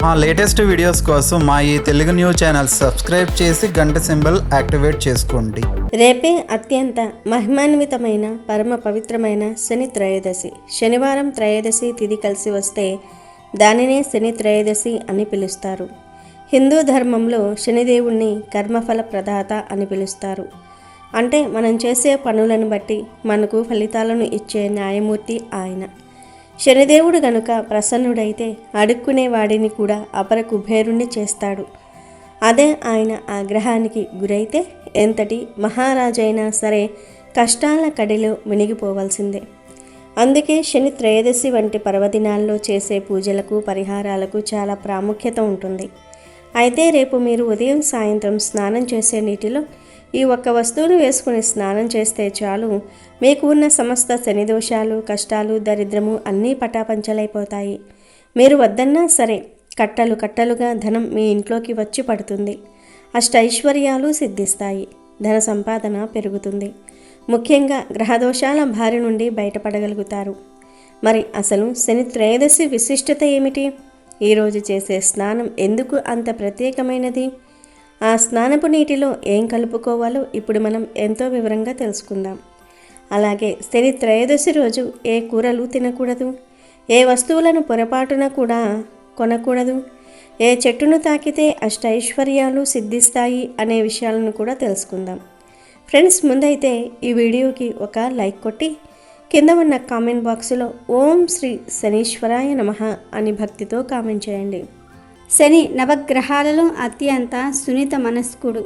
మా latest videos కోసం మా ఈ తెలుగు న్యూస్ ఛానల్ సబ్స్క్రైబ్ చేసి గంట సింబల్ యాక్టివేట్ చేసుకోండి. రేపే అత్యంత మహిమాన్వితమైన పరమ పవిత్రమైన శని త్రయోదశి. శనివారం త్రయోదశి తిథి కలిసి వస్తే దానినే శని త్రయోదశి అని పిలుస్తారు. హిందూ ధర్మంలో శనిదేవుణ్ణి కర్మఫల ప్రదాత అని పిలుస్తారు. అంటే మనం చేసే పనులను బట్టి మనకు ఫలితాలను ఇచ్చే న్యాయమూర్తి ఆయన. శనిదేవుడు గనుక ప్రసన్నుడైతే అడుక్కునే వాడిని కూడా అపర కుబేరుణ్ణి చేస్తాడు. అదే ఆయన ఆగ్రహానికి గురైతే ఎంతటి మహారాజైనా సరే కష్టాల కడిలో మునిగిపోవలసిందే. అందుకే శని త్రయోదశి వంటి పర్వదినాల్లో చేసే పూజలకు పరిహారాలకు చాలా ప్రాముఖ్యత ఉంటుంది. అయితే రేపు మీరు ఉదయం సాయంత్రం స్నానం చేసే నీటిలో ఈ ఒక్క వస్తువును వేసుకుని స్నానం చేస్తే చాలు, మీకు ఉన్న సమస్త శని దోషాలు, కష్టాలు, దరిద్రము అన్నీ పటాపంచలైపోతాయి. మీరు వద్దన్నా సరే కట్టలు కట్టలుగా ధనం మీ ఇంట్లోకి వచ్చి పడుతుంది. అష్టైశ్వర్యాలు సిద్ధిస్తాయి. ధన సంపాదన పెరుగుతుంది. ముఖ్యంగా గ్రహదోషాల బారి నుండి బయటపడగలుగుతారు. మరి అసలు శని త్రయోదశి విశిష్టత ఏమిటి? ఈరోజు చేసే స్నానం ఎందుకు అంత ప్రత్యేకమైనది? ఆ స్నానపు నీటిలో ఏం కలుపుకోవాలో ఇప్పుడు మనం ఎంతో వివరంగా తెలుసుకుందాం. అలాగే శని త్రయోదశి రోజు ఏ కూరలు తినకూడదు, ఏ వస్తువులను పొరపాటున కూడా కొనకూడదు, ఏ చెట్టును తాకితే అష్టైశ్వర్యాలు సిద్ధిస్తాయి అనే విషయాలను కూడా తెలుసుకుందాం. ఫ్రెండ్స్, ముందైతే ఈ వీడియోకి ఒక లైక్ కొట్టి కింద ఉన్న కామెంట్ బాక్సులో ఓం శ్రీ శనీశ్వరాయ నమః అని భక్తితో కామెంట్ చేయండి. శని నవగ్రహాలలో అత్యంత సున్నిత మనస్కుడు,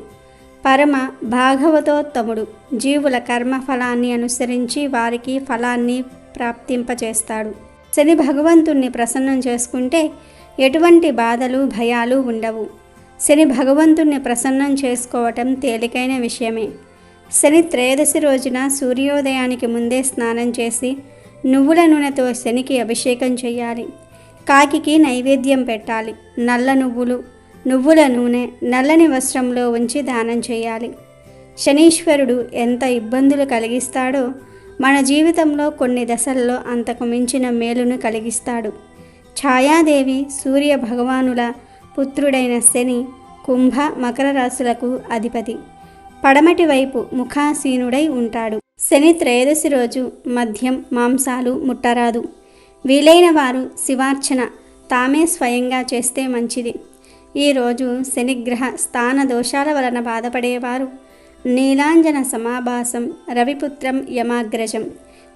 పరమ భాగవతోత్తముడు. జీవుల కర్మ ఫలాన్ని అనుసరించి వారికి ఫలాన్ని ప్రాప్తింపచేస్తాడు. శని భగవంతుణ్ణి ప్రసన్నం చేసుకుంటే ఎటువంటి బాధలు భయాలు ఉండవు. శని భగవంతుణ్ణి ప్రసన్నం చేసుకోవటం తేలికైన విషయమే. శని త్రయోదశి రోజున సూర్యోదయానికి ముందే స్నానం చేసి నువ్వుల నూనెతో శనికి అభిషేకం చేయాలి. కాకికి నైవేద్యం పెట్టాలి. నల్ల నువ్వులు, నువ్వుల నూనె నల్లని వస్త్రంలో ఉంచి దానం చేయాలి. శనీశ్వరుడు ఎంత ఇబ్బందులు కలిగిస్తాడో మన జీవితంలో కొన్ని దశల్లో అంతకు మించిన మేలును కలిగిస్తాడు. ఛాయాదేవి సూర్య భగవానుల పుత్రుడైన శని కుంభ మకర రాశులకు అధిపతి. పడమటి వైపు ముఖాసీనుడై ఉంటాడు. శని త్రయోదశి రోజు మద్యం మాంసాలు ముట్టరాదు. వీలైన వారు శివార్చన తామే స్వయంగా చేస్తే మంచిది. ఈరోజు శనిగ్రహ స్థాన దోషాల వలన బాధపడేవారు నీలాంజన సమాభాసం రవిపుత్రం యమాగ్రజం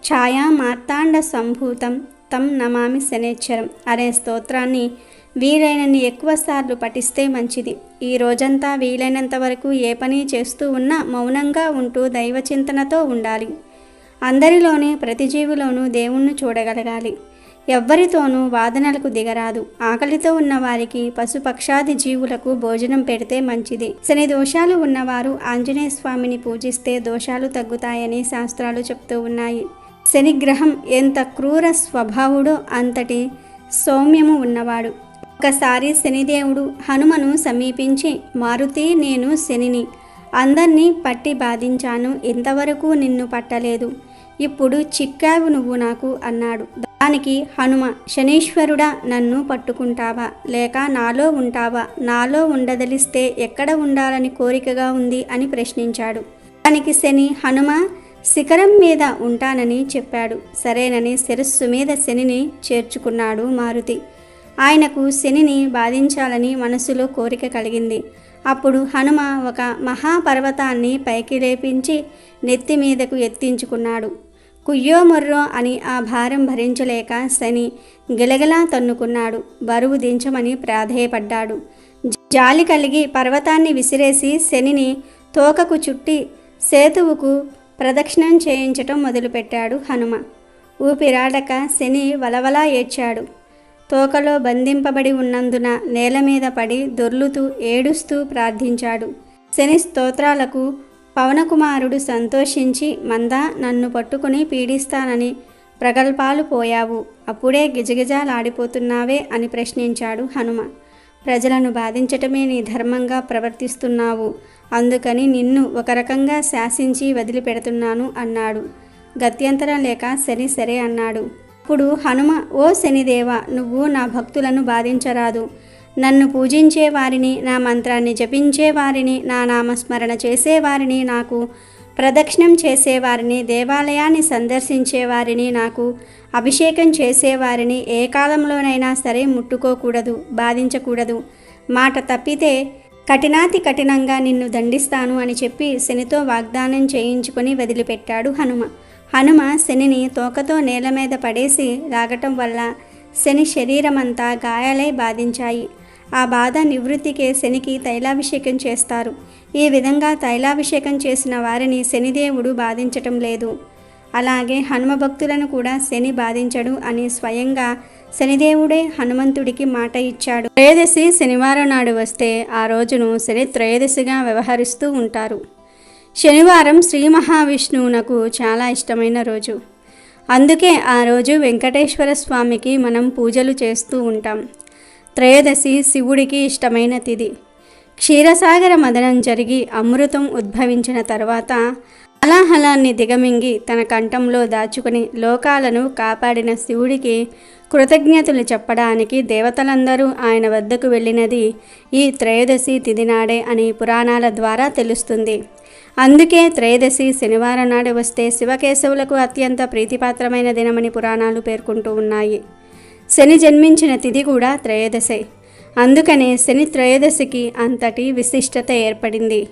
ఛాయా మార్తాండ సంభూతం తం నమామి శనేశ్వరం అనే స్తోత్రాన్ని వీలైనన్ని ఎక్కువ సార్లు పఠిస్తే మంచిది. ఈ రోజంతా వీలైనంత వరకు ఏ పని చేస్తూ ఉన్నా మౌనంగా ఉంటూ దైవచింతనతో ఉండాలి. అందరిలోనే ప్రతి జీవిలోనూ దేవుణ్ణి చూడగలగాలి. ఎవ్వరితోనూ వాదనలకు దిగరాదు. ఆకలితో ఉన్న వారికి పశుపక్షాది జీవులకు భోజనం పెడితే మంచిది. శని దోషాలు ఉన్నవారు ఆంజనేయ స్వామిని పూజిస్తే దోషాలు తగ్గుతాయని శాస్త్రాలు చెప్తూ ఉన్నాయి. శనిగ్రహం ఎంత క్రూర స్వభావుడో అంతటి సౌమ్యము ఉన్నవాడు. ఒకసారి శనిదేవుడు హనుమను సమీపించి, మారుతి, నేను శనిని అందర్నీ పట్టి బాధించాను, ఇంతవరకు నిన్ను పట్టలేదు, ఇప్పుడు చిక్కావు నువ్వు నాకు అన్నాడు. దానికి హనుమ, శనీశ్వరుడా, నన్ను పట్టుకుంటావా లేక నాలో ఉంటావా? నాలో ఉండదలిస్తే ఎక్కడ ఉండాలని కోరికగా ఉంది అని ప్రశ్నించాడు. దానికి శని, హనుమ శిఖరం మీద ఉంటానని చెప్పాడు. సరేనని శిరస్సు మీద శనిని చేర్చుకున్నాడు మారుతి. ఆయనకు శనిని బాధించాలని మనసులో కోరిక కలిగింది. అప్పుడు హనుమ ఒక మహాపర్వతాన్ని పైకి లేపించి నెత్తి మీదకు ఎత్తించుకున్నాడు. కుయ్యో మొర్రో అని ఆ భారం భరించలేక శని గిలగిలా తన్నుకున్నాడు. బరువు దించమని ప్రాధేయపడ్డాడు. జాలి కలిగి పర్వతాన్ని విసిరేసి శనిని తోకకు చుట్టి సేతువుకు ప్రదక్షిణం చేయించటం మొదలుపెట్టాడు హనుమ. ఊపిరాడక శని వలవలా ఏడ్చాడు. తోకలో బంధింపబడి ఉన్నందున నేల మీద పడి దొర్లుతూ ఏడుస్తూ ప్రార్థించాడు. శని స్తోత్రాలకు పవనకుమారుడు సంతోషించి, మందా, నన్ను పట్టుకుని పీడిస్తానని ప్రగల్భాలు పోయావు, అప్పుడే గిజగిజాలాడిపోతున్నావే అని ప్రశ్నించాడు హనుమ. ప్రజలను బాధించటమే నీ ధర్మంగా ప్రవర్తిస్తున్నావు, అందుకని నిన్ను ఒక రకంగా శాసించి వదిలిపెడుతున్నాను అన్నాడు. గత్యంతరం లేక శని సరే అన్నాడు. అప్పుడు హనుమ, ఓ శనిదేవ, నువ్వు నా భక్తులను బాధించరాదు, నన్ను పూజించే వారిని, నా మంత్రాన్ని జపించే వారిని, నా నామస్మరణ చేసేవారిని, నాకు ప్రదక్షిణం చేసేవారిని, దేవాలయాన్ని సందర్శించేవారిని, నాకు అభిషేకం చేసేవారిని ఏ కాలంలోనైనా సరే ముట్టుకోకూడదు, బాధించకూడదు. మాట తప్పితే కఠినాతి కఠినంగా నిన్ను దండిస్తాను అని చెప్పి శనితో వాగ్దానం చేయించుకొని వదిలిపెట్టాడు హనుమ. హనుమ శనిని తోకతో నేల మీద పడేసి లాగటం వల్ల శని శరీరమంతా గాయాలై బాధించాయి. ఆ బాధ నివృత్తికే శనికి తైలాభిషేకం చేస్తారు. ఈ విధంగా తైలాభిషేకం చేసిన వారిని శనిదేవుడు బాధించటం లేదు. అలాగే హనుమ భక్తులను కూడా శని బాధించడు అని స్వయంగా శనిదేవుడే హనుమంతుడికి మాట ఇచ్చాడు. త్రయోదశి శనివారం నాడు వస్తే ఆ రోజును శని త్రయోదశిగా వ్యవహరిస్తూ ఉంటారు. శనివారం శ్రీ మహావిష్ణువునకు చాలా ఇష్టమైన రోజు. అందుకే ఆ రోజు వెంకటేశ్వర స్వామికి మనం పూజలు చేస్తూ ఉంటాం. త్రయోదశి శివుడికి ఇష్టమైన తిథి. క్షీరసాగర మదనం జరిగి అమృతం ఉద్భవించిన తర్వాత అలాహలాన్ని దిగమింగి తన కంఠంలో దాచుకుని లోకాలను కాపాడిన శివుడికి కృతజ్ఞతలు చెప్పడానికి దేవతలందరూ ఆయన వద్దకు వెళ్ళినది ఈ త్రయోదశి తిథి నాడే అని పురాణాల ద్వారా తెలుస్తుంది. అందుకే త్రయోదశి శనివారం నాడు వస్తే శివకేశవులకు అత్యంత ప్రీతిపాత్రమైన దినమని పురాణాలు పేర్కొంటూ ఉన్నాయి. శని జన్మించిన తిథి కూడా త్రయోదశే. అందుకనే శని త్రయోదశికి అంతటి విశిష్టత ఏర్పడింది.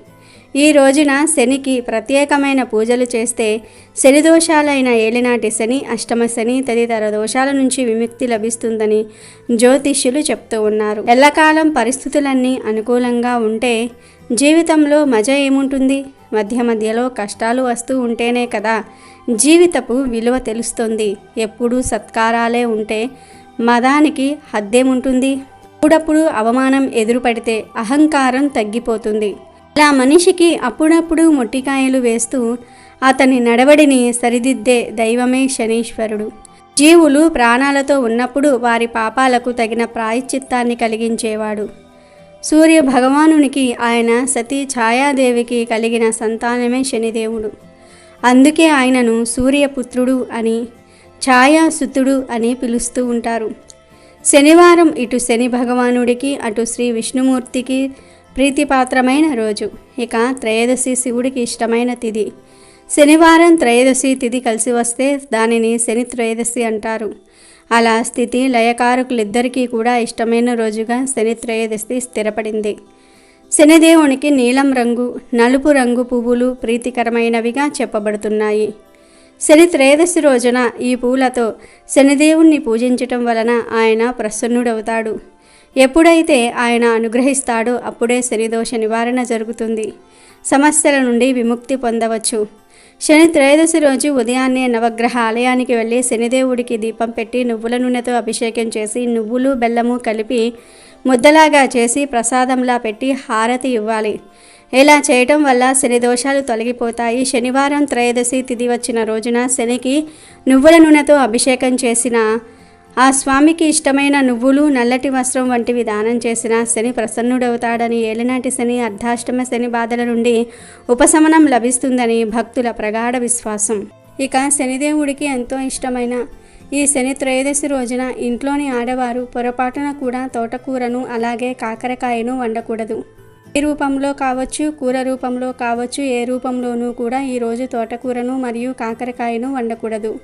ఈ రోజున శనికి ప్రత్యేకమైన పూజలు చేస్తే శని దోషాలైన ఏలినాటి శని, అష్టమ శని తదితర దోషాల నుంచి విముక్తి లభిస్తుందని జ్యోతిష్యులు చెప్తూ ఉన్నారు. ఎల్లకాలం పరిస్థితులన్నీ అనుకూలంగా ఉంటే జీవితంలో మజా ఏముంటుంది? మధ్య మధ్యలో కష్టాలు వస్తూ ఉంటేనే కదా జీవితపు విలువ తెలుస్తుంది. ఎప్పుడూ సత్కారాలే ఉంటే మదానికి హద్దేముంటుంది? అప్పుడప్పుడు అవమానం ఎదురుపడితే అహంకారం తగ్గిపోతుంది. ఇలా మనిషికి అప్పుడప్పుడు మొట్టికాయలు వేస్తూ అతని నడవడిని సరిదిద్దే దైవమే శనీశ్వరుడు. జీవులు ప్రాణాలతో ఉన్నప్పుడు వారి పాపాలకు తగిన ప్రాయశ్చిత్తాన్ని కలిగించేవాడు. సూర్య భగవానునికి ఆయన సతీ ఛాయాదేవికి కలిగిన సంతానమే శనిదేవుడు. అందుకే ఆయనను సూర్యపుత్రుడు అని, ఛాయాసుతుడు అని పిలుస్తూ ఉంటారు. శనివారం ఇటు శని భగవానుడికి అటు శ్రీ విష్ణుమూర్తికి ప్రీతిపాత్రమైన రోజు. ఇక త్రయోదశి శివుడికి ఇష్టమైన తిథి. శనివారం త్రయోదశి తిథి కలిసి వస్తే దానిని శని త్రయోదశి అంటారు. అలా స్థితి లయకారకులిద్దరికీ కూడా ఇష్టమైన రోజుగా శని త్రయోదశి స్థిరపడింది. శనిదేవునికి నీలం రంగు, నలుపు రంగు పువ్వులు ప్రీతికరమైనవిగా చెప్పబడుతున్నాయి. శని త్రయోదశి రోజున ఈ పూలతో శనిదేవుణ్ణి పూజించటం వలన ఆయన ప్రసన్నుడవుతాడు. ఎప్పుడైతే ఆయన అనుగ్రహిస్తాడో అప్పుడే శనిదోష నివారణ జరుగుతుంది. సమస్యల నుండి విముక్తి పొందవచ్చు. శని త్రయోదశి రోజు ఉదయాన్నే నవగ్రహ ఆలయానికి వెళ్ళి శనిదేవుడికి దీపం పెట్టి నువ్వుల నూనెతో అభిషేకం చేసి నువ్వులు బెల్లము కలిపి ముద్దలాగా చేసి ప్రసాదంలా పెట్టి హారతి ఇవ్వాలి. ఇలా చేయటం వల్ల శని దోషాలు తొలగిపోతాయి. శనివారం త్రయోదశి తిథి వచ్చిన రోజున శనికి నువ్వుల నూనెతో అభిషేకం చేసిన ఆ స్వామికి ఇష్టమైన నువ్వులు, నల్లటి వస్త్రం వంటివి దానం చేసిన శని ప్రసన్నుడవుతాడని, ఏలినాటి శని, అర్ధాష్టమ శని బాధల నుండి ఉపశమనం లభిస్తుందని భక్తుల ప్రగాఢ విశ్వాసం. ఇక శనిదేవుడికి ఎంతో ఇష్టమైన ఈ శని త్రయోదశి రోజున ఇంట్లోని ఆడవారు పొరపాటున కూడా తోటకూరను అలాగే కాకరకాయను వండకూడదు. ఏ రూపంలో కావచ్చు, కూర రూపంలో కావచ్చు, ఏ రూపంలోనూ కూడా ఈరోజు తోటకూరను మరియు కాకరకాయను వండకూడదు.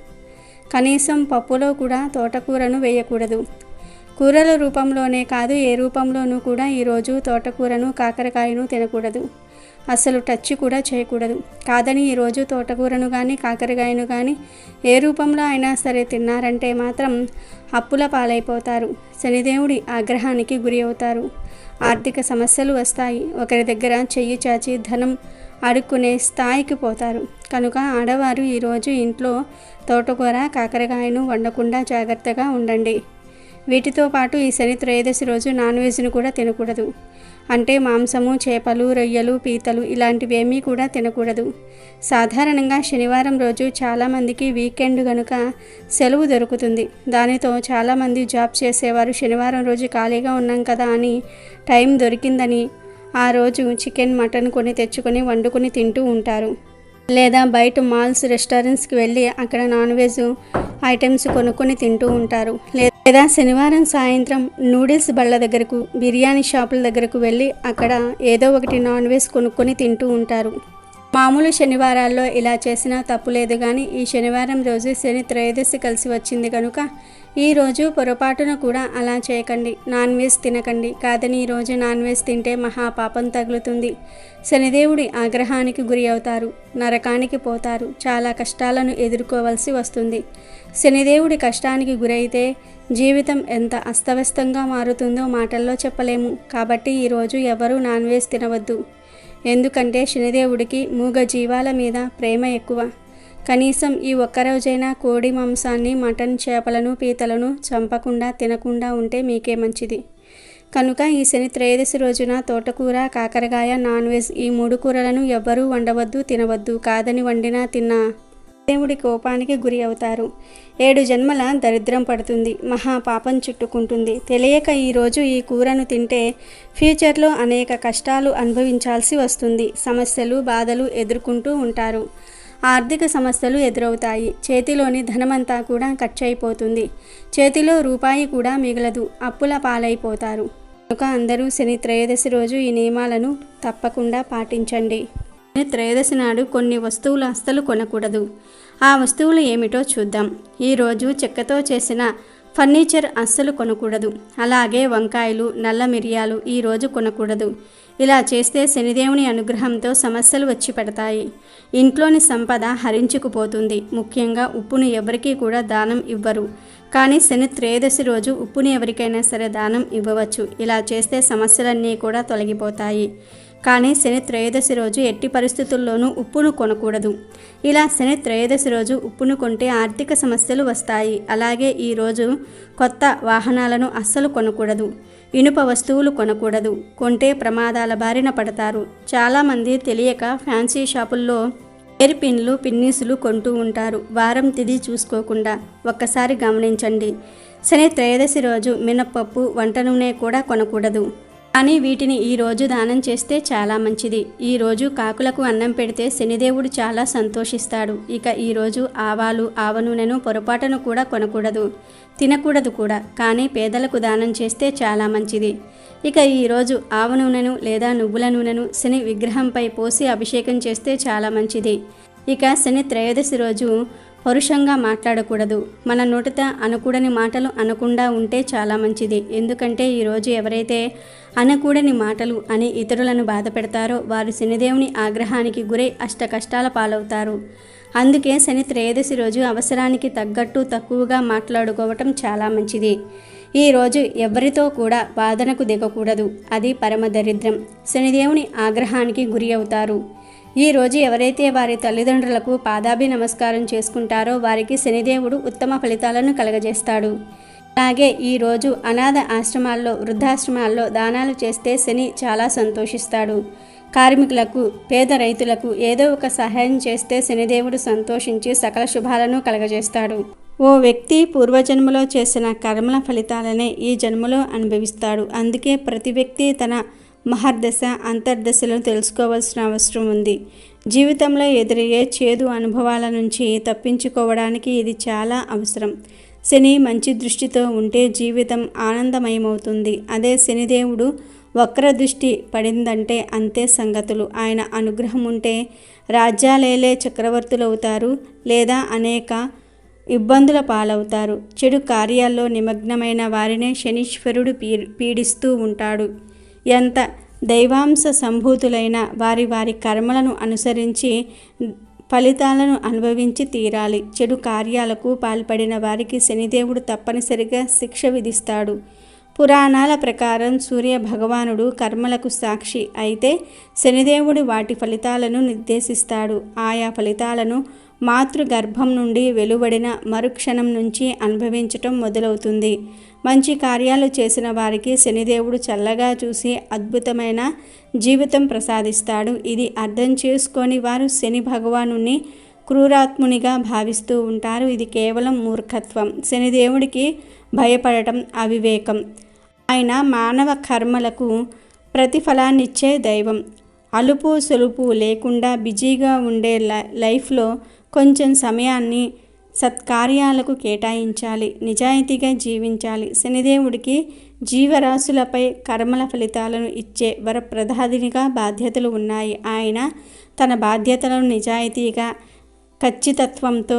కనీసం పప్పులో కూడా తోటకూరను వేయకూడదు. కూరల రూపంలోనే కాదు ఏ రూపంలోనూ కూడా ఈరోజు తోటకూరను కాకరకాయను తినకూడదు. అసలు టచ్ కూడా చేయకూడదు. కాదని ఈరోజు తోటకూరను కానీ కాకరకాయను కానీ ఏ రూపంలో అయినా సరే తిన్నారంటే మాత్రం అప్పుల పాలైపోతారు. శనిదేవుడి ఆగ్రహానికి గురి అవుతారు. ఆర్థిక సమస్యలు వస్తాయి. ఒకరి దగ్గర చెయ్యి చాచి ధనం అడుక్కునే స్థాయికి పోతారు. కనుక ఆడవారు ఈరోజు ఇంట్లో తోటకూర కాకరకాయను వండకుండా జాగ్రత్తగా ఉండండి. వీటితో పాటు ఈ శని త్రయోదశి రోజు నాన్ వెజ్ను కూడా తినకూడదు. అంటే మాంసము, చేపలు, రొయ్యలు, పీతలు ఇలాంటివేమీ కూడా తినకూడదు. సాధారణంగా శనివారం రోజు చాలామందికి వీకెండ్ కనుక సెలవు దొరుకుతుంది. దానితో చాలామంది జాబ్ చేసేవారు శనివారం రోజు ఖాళీగా ఉన్నాం కదా అని టైం దొరికిందని ఆ రోజు చికెన్, మటన్ కొని తెచ్చుకొని వండుకొని తింటూ ఉంటారు. లేదా బయట మాల్స్, రెస్టారెంట్స్కి వెళ్ళి అక్కడ నాన్ వెజ్ ఐటమ్స్ కొనుక్కొని తింటూ ఉంటారు. లేదా లేదా శనివారం సాయంత్రం నూడిల్స్ బళ్ళ దగ్గరకు, బిర్యానీ షాపుల దగ్గరకు వెళ్ళి అక్కడ ఏదో ఒకటి నాన్ వెజ్ కొనుక్కొని తింటూ ఉంటారు. మామూలు శనివారాల్లో ఇలా చేసినా తప్పులేదు, కానీ ఈ శనివారం రోజు శని త్రయోదశి కలిసి వచ్చింది కనుక ఈరోజు పొరపాటున కూడా అలా చేయకండి. నాన్ వెజ్ తినకండి. కాదని ఈరోజు నాన్ వెజ్ తింటే మహాపాపం తగులుతుంది. శనిదేవుడి ఆగ్రహానికి గురి అవుతారు, నరకానికి పోతారు, చాలా కష్టాలను ఎదుర్కోవలసి వస్తుంది. శనిదేవుడి కష్టానికి గురైతే జీవితం ఎంత అస్తవ్యస్తంగా మారుతుందో మాటల్లో చెప్పలేము. కాబట్టి ఈరోజు ఎవరూ నాన్ వెజ్ తినవద్దు. ఎందుకంటే శనిదేవుడికి మూగ జీవాల మీద ప్రేమ ఎక్కువ. కనీసం ఈ ఒక్కరోజైనా కోడి మాంసాన్ని, మటన్, చేపలను, పీతలను చంపకుండా తినకుండా ఉంటే మీకే మంచిది. కనుక ఈ శని త్రయోదశి రోజున తోటకూర, కాకరకాయ, నాన్ వెజ్ ఈ 3 కూరలను ఎవ్వరూ వండవద్దు, తినవద్దు. కాదని వండినా తిన్నా దేవుడి కోపానికి గురి అవుతారు. 7 జన్మల దరిద్రం పడుతుంది, మహాపాపం చుట్టుకుంటుంది. తెలియక ఈరోజు ఈ కూరను తింటే ఫ్యూచర్లో అనేక కష్టాలు అనుభవించాల్సి వస్తుంది. సమస్యలు, బాధలు ఎదుర్కొంటూ ఉంటారు. ఆర్థిక సమస్యలు ఎదురవుతాయి. చేతిలోని ధనమంతా కూడా ఖర్చు అయిపోతుంది. చేతిలో రూపాయి కూడా మిగలదు. అప్పుల పాలైపోతారు. కనుక అందరూ శని త్రయోదశి రోజు ఈ నియమాలను తప్పకుండా పాటించండి. శని త్రయోదశి నాడు కొన్ని వస్తువులు అస్సలు కొనకూడదు. ఆ వస్తువులు ఏమిటో చూద్దాం. ఈరోజు చెక్కతో చేసిన ఫర్నిచర్ అస్సలు కొనకూడదు. అలాగే వంకాయలు, నల్ల మిరియాలు ఈరోజు కొనకూడదు. ఇలా చేస్తే శనిదేవుని అనుగ్రహంతో సమస్యలు వచ్చి పడతాయి. ఇంట్లోని సంపద హరించుకుపోతుంది. ముఖ్యంగా ఉప్పును ఎవరికీ కూడా దానం ఇవ్వరు. కానీ శని త్రయోదశి రోజు ఉప్పుని ఎవరికైనా సరే దానం ఇవ్వవచ్చు. ఇలా చేస్తే సమస్యలన్నీ కూడా తొలగిపోతాయి. కానీ శని త్రయోదశి రోజు ఎట్టి పరిస్థితుల్లోనూ ఉప్పును కొనకూడదు. ఇలా శని త్రయోదశి రోజు ఉప్పును కొంటే ఆర్థిక సమస్యలు వస్తాయి. అలాగే ఈరోజు కొత్త వాహనాలను అస్సలు కొనకూడదు. ఇనుప వస్తువులు కొనకూడదు. కొంటే ప్రమాదాల బారిన పడతారు. చాలామంది తెలియక ఫ్యాన్సీ షాపుల్లో హెయిర్ పిన్లు, పిన్నీసులు కొంటూ ఉంటారు, వారం తిది చూసుకోకుండా. ఒక్కసారి గమనించండి. శని త్రయోదశి రోజు మినప్పప్పు, వంట నూనె కూడా కొనకూడదు. కానీ వీటిని ఈరోజు దానం చేస్తే చాలా మంచిది. ఈరోజు కాకులకు అన్నం పెడితే శనిదేవుడు చాలా సంతోషిస్తాడు. ఇక ఈరోజు ఆవాలు, ఆవ నూనెను పొరపాటును కూడా కొనకూడదు, తినకూడదు కూడా. కానీ పేదలకు దానం చేస్తే చాలా మంచిది. ఇక ఈరోజు ఆవ నూనెను లేదా నువ్వుల నూనెను శని విగ్రహంపై పోసి అభిషేకం చేస్తే చాలా మంచిది. ఇక శని త్రయోదశి రోజు పరుషంగా మాట్లాడకూడదు. మన నోటిత అనకూడని మాటలు అనకుండా ఉంటే చాలా మంచిది. ఎందుకంటే ఈరోజు ఎవరైతే అనకూడని మాటలు అని ఇతరులను బాధ పెడతారో వారు శనిదేవుని ఆగ్రహానికి గురై అష్ట కష్టాల పాలవుతారు. అందుకే శని త్రయోదశి రోజు అవసరానికి తగ్గట్టు తక్కువగా మాట్లాడుకోవటం చాలా మంచిది. ఈరోజు ఎవరితో కూడా వాదనకు దిగకూడదు. అది పరమ దరిద్రం. శనిదేవుని ఆగ్రహానికి గురి అవుతారు. ఈరోజు ఎవరైతే వారి తల్లిదండ్రులకు పాదాభి నమస్కారం చేసుకుంటారో వారికి శనిదేవుడు ఉత్తమ ఫలితాలను కలగజేస్తాడు. అలాగే ఈరోజు అనాథ ఆశ్రమాల్లో, వృద్ధాశ్రమాల్లో దానాలు చేస్తే శని చాలా సంతోషిస్తాడు. కార్మికులకు, పేద రైతులకు ఏదో ఒక సహాయం చేస్తే శనిదేవుడు సంతోషించి సకల శుభాలను కలగజేస్తాడు. ఓ వ్యక్తి పూర్వజన్మలో చేసిన కర్మల ఫలితాలనే ఈ జన్మలో అనుభవిస్తాడు. అందుకే ప్రతి వ్యక్తి తన మహర్దశ, అంతర్దశలను తెలుసుకోవాల్సిన అవసరం ఉంది. జీవితంలో ఎదురయ్యే చేదు అనుభవాల నుంచి తప్పించుకోవడానికి ఇది చాలా అవసరం. శని మంచి దృష్టితో ఉంటే జీవితం ఆనందమయమవుతుంది. అదే శనిదేవుడు వక్ర దృష్టి పడిందంటే అంతే సంగతులు. ఆయన అనుగ్రహం ఉంటే రాజ్యాలేలే చక్రవర్తులు అవుతారు, లేదా అనేక ఇబ్బందుల పాలవుతారు. చెడు కార్యాల్లో నిమగ్నమైన వారినే శనీశ్వరుడు పీడిస్తూ ఉంటాడు. ఎంత దైవాంశ సంభూతులైన వారి వారి కర్మలను అనుసరించి ఫలితాలను అనుభవించి తీరాలి. చెడు కార్యాలకు పాల్పడిన వారికి శనిదేవుడు తప్పనిసరిగా శిక్ష విధిస్తాడు. పురాణాల ప్రకారం సూర్య భగవానుడు కర్మలకు సాక్షి అయితే శనిదేవుడు వాటి ఫలితాలను నిర్దేశిస్తాడు. ఆయా ఫలితాలను మాతృగర్భం నుండి వెలువడిన మరుక్షణం నుంచి అనుభవించటం మొదలవుతుంది. మంచి కార్యాలు చేసిన వారికి శనిదేవుడు చల్లగా చూసి అద్భుతమైన జీవితం ప్రసాదిస్తాడు. ఇది అర్థం చేసుకొని వారు శని భగవానుని క్రూరాత్మునిగా భావిస్తూ ఉంటారు. ఇది కేవలం మూర్ఖత్వం. శనిదేవుడికి భయపడటం అవివేకం. ఆయన మానవ కర్మలకు ప్రతిఫలాన్నిచ్చే దైవం. అలుపు సొలుపు లేకుండా బిజీగా ఉండే లైఫ్లో కొంచెం సమయాన్ని సత్కార్యాలకు కేటాయించాలి, నిజాయితీగా జీవించాలి. శనిదేవుడికి జీవరాశులపై కర్మల ఫలితాలను ఇచ్చే వరప్రదాదినిగా బాధ్యతలు ఉన్నాయి. ఆయన తన బాధ్యతలను నిజాయితీగా, ఖచ్చితత్వంతో,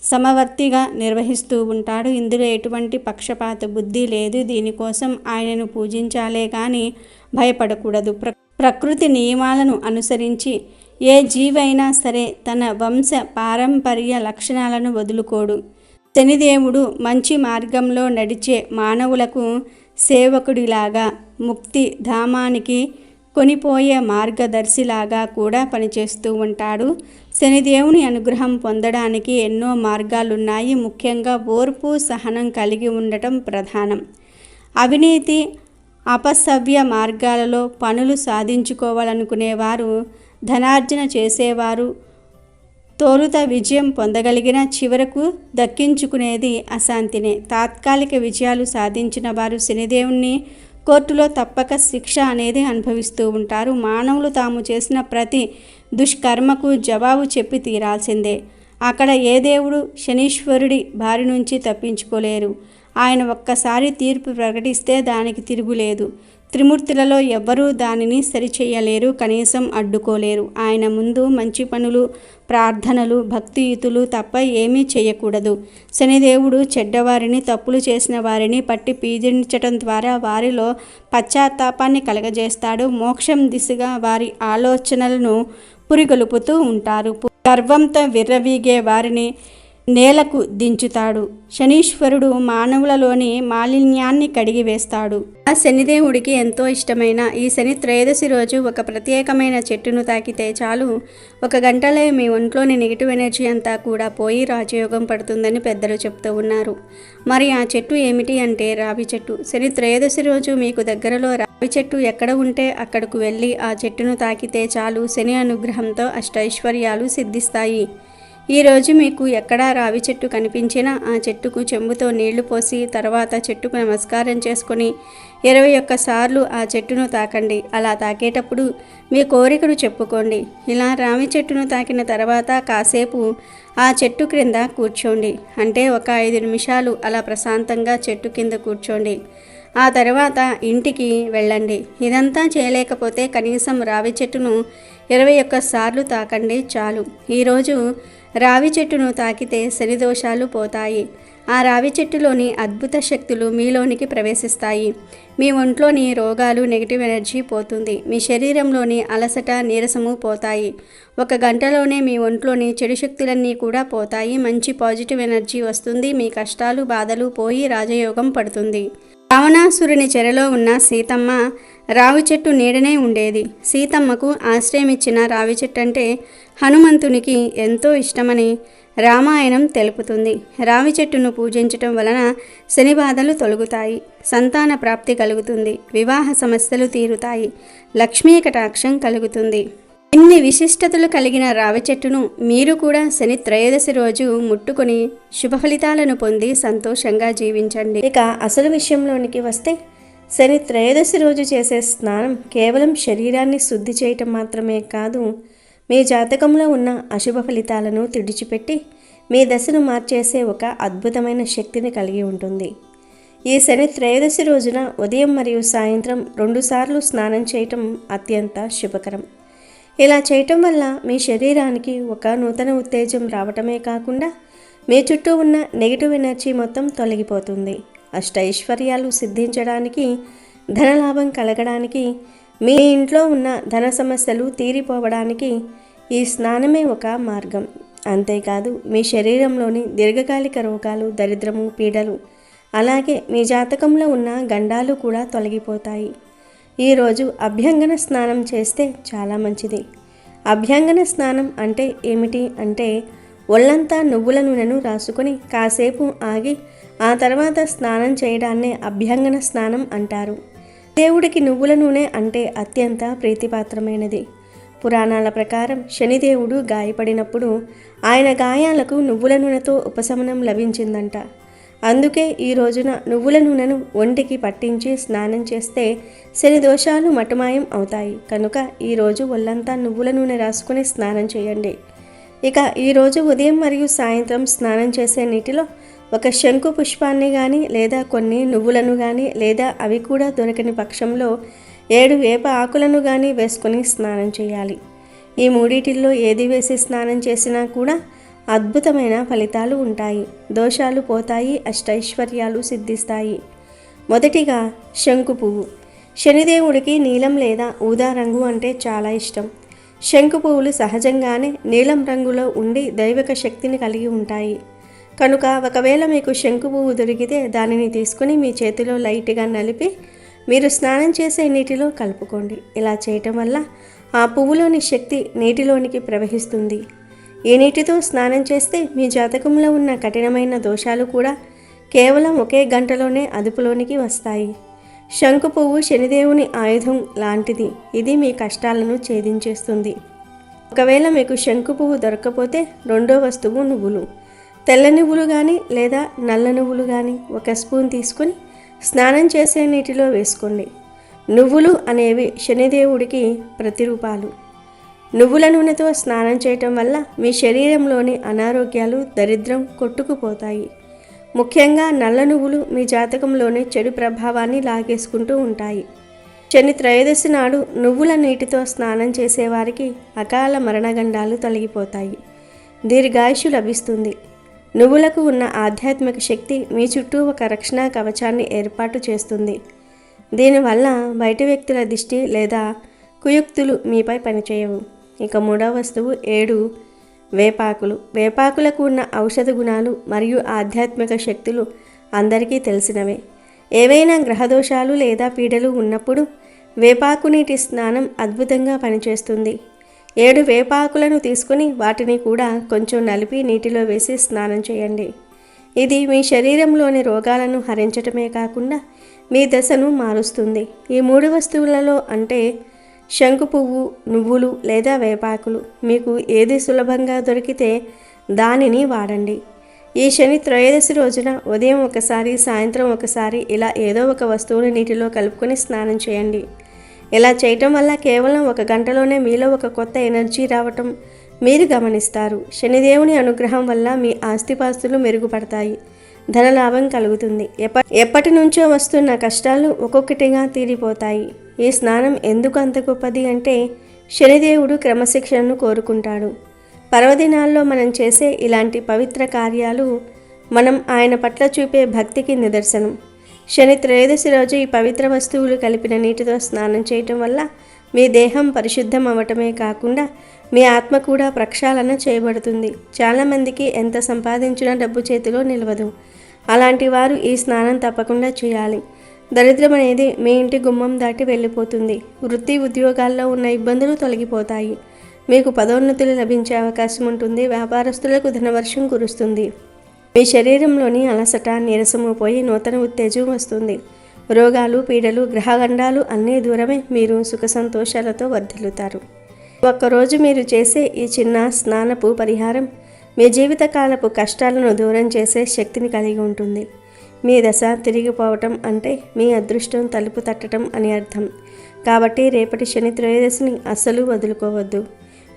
సమవర్తిగా నిర్వహిస్తూ ఉంటాడు. ఇందులో ఎటువంటి పక్షపాత బుద్ధి లేదు. దీనికోసం ఆయనను పూజించాలే కానీ భయపడకూడదు. ప్రకృతి నియమాలను అనుసరించి ఏ జీవైనా సరే తన వంశ పారంపర్య లక్షణాలను వదులుకోడు. శనిదేవుడు మంచి మార్గంలో నడిచే మానవులకు సేవకుడిలాగా, ముక్తి ధామానికి కొనిపోయే మార్గదర్శిలాగా కూడా పనిచేస్తూ ఉంటాడు. శనిదేవుని అనుగ్రహం పొందడానికి ఎన్నో మార్గాలున్నాయి. ముఖ్యంగా ఓర్పు, సహనం కలిగి ఉండటం ప్రధానం. అవినీతి, అపసవ్య మార్గాలలో పనులు సాధించుకోవాలనుకునేవారు, ధనార్జన చేసేవారు తొలుత విజయం పొందగలిగిన చివరకు దక్కించుకునేది అశాంతినే. తాత్కాలిక విజయాలు సాధించిన వారు శనిదేవుని కోర్టులో తప్పక శిక్ష అనేది అనుభవిస్తూ ఉంటారు. మానవులు తాము చేసిన ప్రతి దుష్కర్మకు జవాబు చెప్పి తీరాల్సిందే. అక్కడ ఏ దేవుడు శనీశ్వరుడి బారి నుంచి తప్పించుకోలేరు. ఆయన ఒక్కసారి తీర్పు ప్రకటిస్తే దానికి తిరుగులేదు. త్రిమూర్తులలో ఎవ్వరూ దానిని సరిచేయలేరు, కనీసం అడ్డుకోలేరు. ఆయన ముందు మంచి పనులు, ప్రార్థనలు, భక్తియుతులు తప్ప ఏమీ చేయకూడదు. శనిదేవుడు చెడ్డవారిని, తప్పులు చేసిన వారిని పట్టి పీడించటం ద్వారా వారిలో పశ్చాత్తాపాన్ని కలగజేస్తాడు. మోక్షం దిశగా వారి ఆలోచనలను పురిగొలుపుతూ ఉంటారు. గర్వంతో విర్రవీగే వారిని నేలకు దించుతాడు. శనీశ్వరుడు మానవులలోని మాలిన్యాన్ని కడిగివేస్తాడు. ఆ శనిదేవుడికి ఎంతో ఇష్టమైన ఈ శని త్రయోదశి రోజు ఒక ప్రత్యేకమైన చెట్టును తాకితే చాలు, 1 గంటలో మీ ఒంట్లోని నెగిటివ్ ఎనర్జీ అంతా కూడా పోయి రాజయోగం పడుతుందని పెద్దలు చెప్తూ ఉన్నారు. మరి ఆ చెట్టు ఏమిటి అంటే రావి చెట్టు. శని త్రయోదశి రోజు మీకు దగ్గరలో రావి చెట్టు ఎక్కడ ఉంటే అక్కడకు వెళ్ళి ఆ చెట్టును తాకితే చాలు, శని అనుగ్రహంతో అష్టైశ్వర్యాలు సిద్ధిస్తాయి. ఈరోజు మీకు ఎక్కడా రావి చెట్టు కనిపించినా ఆ చెట్టుకు చెంబుతో నీళ్లు పోసి తర్వాత చెట్టుకు నమస్కారం చేసుకొని 21 సార్లు ఆ చెట్టును తాకండి. అలా తాకేటప్పుడు మీ కోరికను చెప్పుకోండి. ఇలా రావి చెట్టును తాకిన తర్వాత కాసేపు ఆ చెట్టు క్రింద కూర్చోండి. అంటే ఒక 5 నిమిషాలు అలా ప్రశాంతంగా చెట్టు కింద కూర్చోండి. ఆ తర్వాత ఇంటికి వెళ్ళండి. ఇదంతా చేయలేకపోతే కనీసం రావి చెట్టును 21 సార్లు తాకండి చాలు. ఈరోజు రావి చెట్టును తాకితే శని దోషాలు పోతాయి. ఆ రావి చెట్టులోని అద్భుత శక్తులు మీలోనికి ప్రవేశిస్తాయి. మీ ఒంట్లోని రోగాలు, నెగిటివ్ ఎనర్జీ పోతుంది. మీ శరీరంలోని అలసట, నీరసము పోతాయి. 1 గంటలోనే మీ ఒంట్లోని చెడు శక్తులన్నీ కూడా పోతాయి. మంచి పాజిటివ్ ఎనర్జీ వస్తుంది. మీ కష్టాలు, బాధలు పోయి రాజయోగం పడుతుంది. రావణాసురుని చెరలో ఉన్న సీతమ్మ రావి చెట్టు నీడనే ఉండేది. సీతమ్మకు ఆశ్రయమిచ్చిన రావి చెట్టు అంటే హనుమంతునికి ఎంతో ఇష్టమని రామాయణం తెలుపుతుంది. రావి చెట్టును పూజించటం వలన శని బాధలు తొలగుతాయి, సంతాన ప్రాప్తి కలుగుతుంది, వివాహ సమస్యలు తీరుతాయి, లక్ష్మీ కటాక్షం కలుగుతుంది. ఇన్ని విశిష్టతలు కలిగిన రావి చెట్టును మీరు కూడా శని త్రయోదశి రోజు ముట్టుకొని శుభ ఫలితాలను పొంది సంతోషంగా జీవించండి. ఇక అసలు విషయంలోనికి వస్తే శని త్రయోదశి రోజు చేసే స్నానం కేవలం శరీరాన్ని శుద్ధి చేయటం మాత్రమే కాదు, మీ జాతకంలో ఉన్న అశుభ ఫలితాలను తుడిచిపెట్టి మీ దశను మార్చేసే ఒక అద్భుతమైన శక్తిని కలిగి ఉంటుంది. ఈ శని త్రయోదశి రోజున ఉదయం మరియు సాయంత్రం 2 సార్లు స్నానం చేయటం అత్యంత శుభకరం. ఇలా చేయటం వల్ల మీ శరీరానికి ఒక నూతన ఉత్తేజం రావటమే కాకుండా మీ చుట్టూ ఉన్న నెగిటివ్ ఎనర్జీ మొత్తం తొలగిపోతుంది. అష్టైశ్వర్యాలు సిద్ధించడానికి, ధనలాభం కలగడానికి, మీ ఇంట్లో ఉన్న ధన సమస్యలు తీరిపోవడానికి ఈ స్నానమే ఒక మార్గం. అంతేకాదు మీ శరీరంలోని దీర్ఘకాలిక రోగాలు, దరిద్రము, పీడలు, అలాగే మీ జాతకంలో ఉన్న గండాలు కూడా తొలగిపోతాయి. ఈరోజు అభ్యంగన స్నానం చేస్తే చాలా మంచిది. అభ్యంగన స్నానం అంటే ఏమిటి అంటే ఒళ్ళంతా నువ్వుల నూనెను రాసుకొని కాసేపు ఆగి ఆ తర్వాత స్నానం చేయడాన్నే అభ్యంగన స్నానం అంటారు. దేవుడికి నువ్వుల నూనె అంటే అత్యంత ప్రీతిపాత్రమైనది. పురాణాల ప్రకారం శనిదేవుడు గాయపడినప్పుడు ఆయన గాయాలకు నువ్వుల నూనెతో ఉపశమనం లభించిందంట. అందుకే ఈ రోజున నువ్వుల నూనెను ఒంటికి పట్టించి స్నానం చేస్తే శని దోషాలు మటుమాయం అవుతాయి. కనుక ఈరోజు ఒళ్ళంతా నువ్వుల నూనె రాసుకుని స్నానం చేయండి. ఇక ఈరోజు ఉదయం మరియు సాయంత్రం స్నానం చేసే నీటిలో ఒక శంకు పుష్పాన్ని కానీ లేదా కొన్ని నువ్వులను కానీ లేదా అవి కూడా దొరకని పక్షంలో 7 వేప ఆకులను కానీ వేసుకొని స్నానం చేయాలి. ఈ మూడిటిల్లో ఏది వేసి స్నానం చేసినా కూడా అద్భుతమైన ఫలితాలు ఉంటాయి. దోషాలు పోతాయి, అష్టైశ్వర్యాలు సిద్ధిస్తాయి. మొదటిగా శంకు పువ్వు. శనిదేవుడికి నీలం లేదా ఊదా రంగు అంటే చాలా ఇష్టం. శంకు పువ్వులు సహజంగానే నీలం రంగులో ఉండి దైవిక శక్తిని కలిగి ఉంటాయి. కనుక ఒకవేళ మీకు శంకు పువ్వు దొరికితే దానిని తీసుకుని మీ చేతిలో లైట్గా నలిపి మీరు స్నానం చేసే నీటిలో కలుపుకోండి. ఇలా చేయటం వల్ల ఆ పువ్వులోని శక్తి నీటిలోనికి ప్రవహిస్తుంది. ఈ నీటితో స్నానం చేస్తే మీ జాతకంలో ఉన్న కఠినమైన దోషాలు కూడా కేవలం ఒకే గంటలోనే అదుపులోనికి వస్తాయి. శంకు పువ్వు శనిదేవుని ఆయుధం లాంటిది. ఇది మీ కష్టాలను ఛేదించేస్తుంది. ఒకవేళ మీకు శంకు పువ్వు దొరకకపోతే రెండో వస్తువు నువ్వులు. తెల్ల నువ్వులు కానీ లేదా నల్ల నువ్వులు కానీ 1 స్పూన్ తీసుకుని స్నానం చేసే నీటిలో వేసుకోండి. నువ్వులు అనేవి శనిదేవుడికి ప్రతిరూపాలు. నువ్వుల నూనెతో స్నానం చేయటం వల్ల మీ శరీరంలోని అనారోగ్యాలు, దరిద్రం కొట్టుకుపోతాయి. ముఖ్యంగా నల్ల నువ్వులు మీ జాతకంలోని చెడు ప్రభావాన్ని లాగేసుకుంటూ ఉంటాయి. శని త్రయోదశి నాడు నువ్వుల నీటితో స్నానం చేసేవారికి అకాల మరణగండాలు తొలగిపోతాయి. దీర్ఘాయుషు లభిస్తుంది. నువ్వులకు ఉన్న ఆధ్యాత్మిక శక్తి మీ చుట్టూ ఒక రక్షణ కవచాన్ని ఏర్పాటు చేస్తుంది. దీనివల్ల బయట వ్యక్తుల దిష్టి లేదా కుయుక్తులు మీపై పనిచేయవు. ఇక మూడవ వస్తువు 7 వేపాకులు. వేపాకులకు ఉన్న ఔషధ గుణాలు మరియు ఆధ్యాత్మిక శక్తులు అందరికీ తెలిసినవే. ఏవైనా గ్రహదోషాలు లేదా పీడలు ఉన్నప్పుడు వేపాకు నీటి స్నానం అద్భుతంగా పనిచేస్తుంది. 7 వేపాకులను తీసుకుని వాటిని కూడా కొంచెం నలిపి నీటిలో వేసి స్నానం చేయండి. ఇది మీ శరీరంలోని రోగాలను హరించటమే కాకుండా మీ దశను మారుస్తుంది. ఈ 3 వస్తువులలో అంటే శంకు పువ్వు, నువ్వులు లేదా వేపాకులు మీకు ఏది సులభంగా దొరికితే దానిని వాడండి. ఈ శని త్రయోదశి రోజున ఉదయం ఒకసారి, సాయంత్రం ఒకసారి ఇలా ఏదో ఒక వస్తువుని నీటిలో కలుపుకొని స్నానం చేయండి. ఇలా చేయటం వల్ల కేవలం 1 గంటలోనే మీలో ఒక కొత్త ఎనర్జీ రావటం మీరు గమనిస్తారు. శనిదేవుని అనుగ్రహం వల్ల మీ ఆస్తిపాస్తులు మెరుగుపడతాయి, ధనలాభం కలుగుతుంది. ఎప్పటి నుంచో వస్తున్న కష్టాలు ఒక్కొక్కటిగా తీరిపోతాయి. ఈ స్నానం ఎందుకు అంత గొప్పది అంటే శనిదేవుడు క్రమశిక్షణను కోరుకుంటాడు. పర్వదినాల్లో మనం చేసే ఇలాంటి పవిత్ర కార్యాలు మనం ఆయన పట్ల చూపే భక్తికి నిదర్శనం. శని త్రయోదశి రోజు ఈ పవిత్ర వస్తువులు కలిపిన నీటితో స్నానం చేయటం వల్ల మీ దేహం పరిశుద్ధం అవ్వటమే కాకుండా మీ ఆత్మ కూడా ప్రక్షాళన చేయబడుతుంది. చాలామందికి ఎంత సంపాదించినా డబ్బు చేతిలో నిలవదు. అలాంటి వారు ఈ స్నానం తప్పకుండా చేయాలి. దరిద్రం అనేది మీ ఇంటి గుమ్మం దాటి వెళ్ళిపోతుంది. వృత్తి ఉద్యోగాల్లో ఉన్న ఇబ్బందులు తొలగిపోతాయి. మీకు పదోన్నతులు లభించే అవకాశం ఉంటుంది. వ్యాపారస్తులకు ధనవర్షం కురుస్తుంది. మీ శరీరంలోని అలసట, నీరసము పోయి నూతన ఉత్తేజం వస్తుంది. రోగాలు, పీడలు, గ్రహగండాలు అన్నీ దూరమే. మీరు సుఖ సంతోషాలతో వర్ధిల్లుతారు. ఒక్కరోజు మీరు చేసే ఈ చిన్న స్నానపు పరిహారం మీ జీవితకాలపు కష్టాలను దూరం చేసే శక్తిని కలిగి ఉంటుంది. మీ దశ తిరిగిపోవటం అంటే మీ అదృష్టం తలుపు తట్టడం అని అర్థం. కాబట్టి రేపటి శని త్రయోదశిని అస్సలు వదులుకోవద్దు.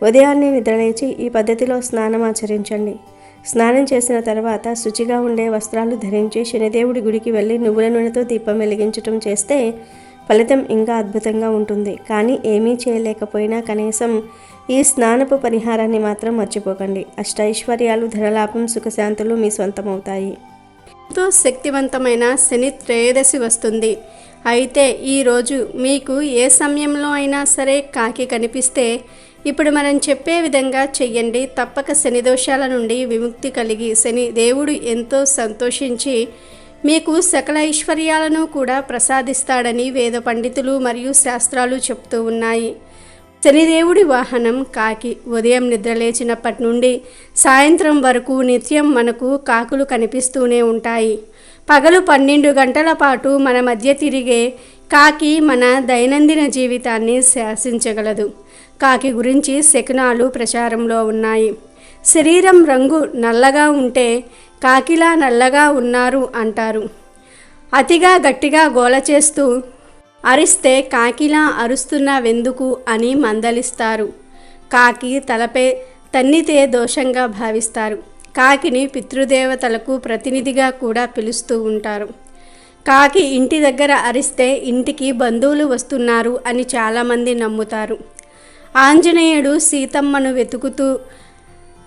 ఉదయాన్నే నిద్రలేచి ఈ పద్ధతిలో స్నానం ఆచరించండి. స్నానం చేసిన తర్వాత శుచిగా ఉండే వస్త్రాలు ధరించి శనిదేవుడి గుడికి వెళ్ళి నువ్వుల నూనెతో దీపం వెలిగించటం చేస్తే ఫలితం ఇంకా అద్భుతంగా ఉంటుంది. కానీ ఏమీ చేయలేకపోయినా కనీసం ఈ స్నానపు పరిహారాన్ని మాత్రం మర్చిపోకండి. అష్టైశ్వర్యాలు, ధనలాభం, సుఖశాంతులు మీ సొంతమవుతాయి. ఎంతో శక్తివంతమైన శని త్రయోదశి వస్తుంది. అయితే ఈరోజు మీకు ఏ సమయంలో అయినా సరే కాకి కనిపిస్తే ఇప్పుడు మనం చెప్పే విధంగా చెయ్యండి. తప్పక శని దోషాల నుండి విముక్తి కలిగి శని దేవుడు ఎంతో సంతోషించి మీకు సకల ఐశ్వర్యాలను కూడా ప్రసాదిస్తాడని వేద పండితులు మరియు శాస్త్రాలు చెప్తూ ఉన్నాయి. శనిదేవుడి వాహనం కాకి. ఉదయం నిద్రలేచినప్పటి నుండి సాయంత్రం వరకు నిత్యం మనకు కాకులు కనిపిస్తూనే ఉంటాయి. పగలు 12 గంటల పాటు మన మధ్య తిరిగే కాకి మన దైనందిన జీవితాన్ని శాసించగలదు. కాకి గురించి శకునాలు ప్రచారంలో ఉన్నాయి. శరీరం రంగు నల్లగా ఉంటే కాకిలా నల్లగా ఉన్నారు అంటారు. అతిగా గట్టిగా గోల చేస్తూ అరిస్తే కాకిలా అరుస్తున్నావెందుకు అని మందలిస్తారు. కాకి తలపై తన్నితే దోషంగా భావిస్తారు. కాకిని పితృదేవతలకు ప్రతినిధిగా కూడా పిలుస్తూ ఉంటారు. కాకి ఇంటి దగ్గర అరిస్తే ఇంటికి బంధువులు వస్తున్నారు అని చాలామంది నమ్ముతారు. ఆంజనేయుడు సీతమ్మను వెతుకుతూ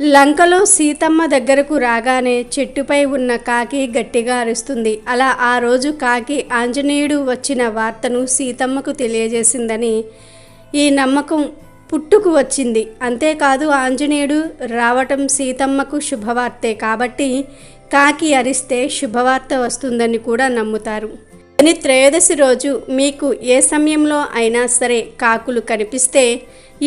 లంకలో సీతమ్మ దగ్గరకు రాగానే చెట్టుపై ఉన్న కాకి గట్టిగా అరుస్తుంది. అలా ఆ రోజు కాకి ఆంజనేయుడు వచ్చిన వార్తను సీతమ్మకు తెలియజేసిందని ఈ నమ్మకం పుట్టుకు వచ్చింది. అంతేకాదు ఆంజనేయుడు రావటం సీతమ్మకు శుభవార్తే కాబట్టి కాకి అరిస్తే శుభవార్త వస్తుందని కూడా నమ్ముతారు. శని త్రయోదశి రోజు మీకు ఏ సమయంలో అయినా సరే కాకులు కనిపిస్తే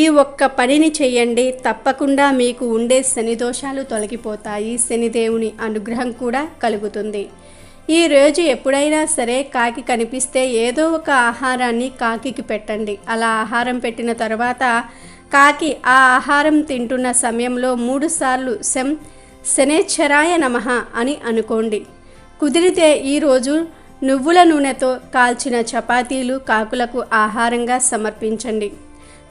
ఈ ఒక్క పనిని చెయ్యండి. తప్పకుండా మీకు ఉండే శని దోషాలు తొలగిపోతాయి. శనిదేవుని అనుగ్రహం కూడా కలుగుతుంది. ఈ రోజు ఎప్పుడైనా సరే కాకి కనిపిస్తే ఏదో ఒక ఆహారాన్ని కాకికి పెట్టండి. అలా ఆహారం పెట్టిన తర్వాత కాకి ఆ ఆహారం తింటున్న సమయంలో 3 సార్లు శనేశ్వరాయ నమః అని అనుకోండి. కుదిరితే ఈరోజు నువ్వుల నూనెతో కాల్చిన చపాతీలు కాకులకు ఆహారంగా సమర్పించండి.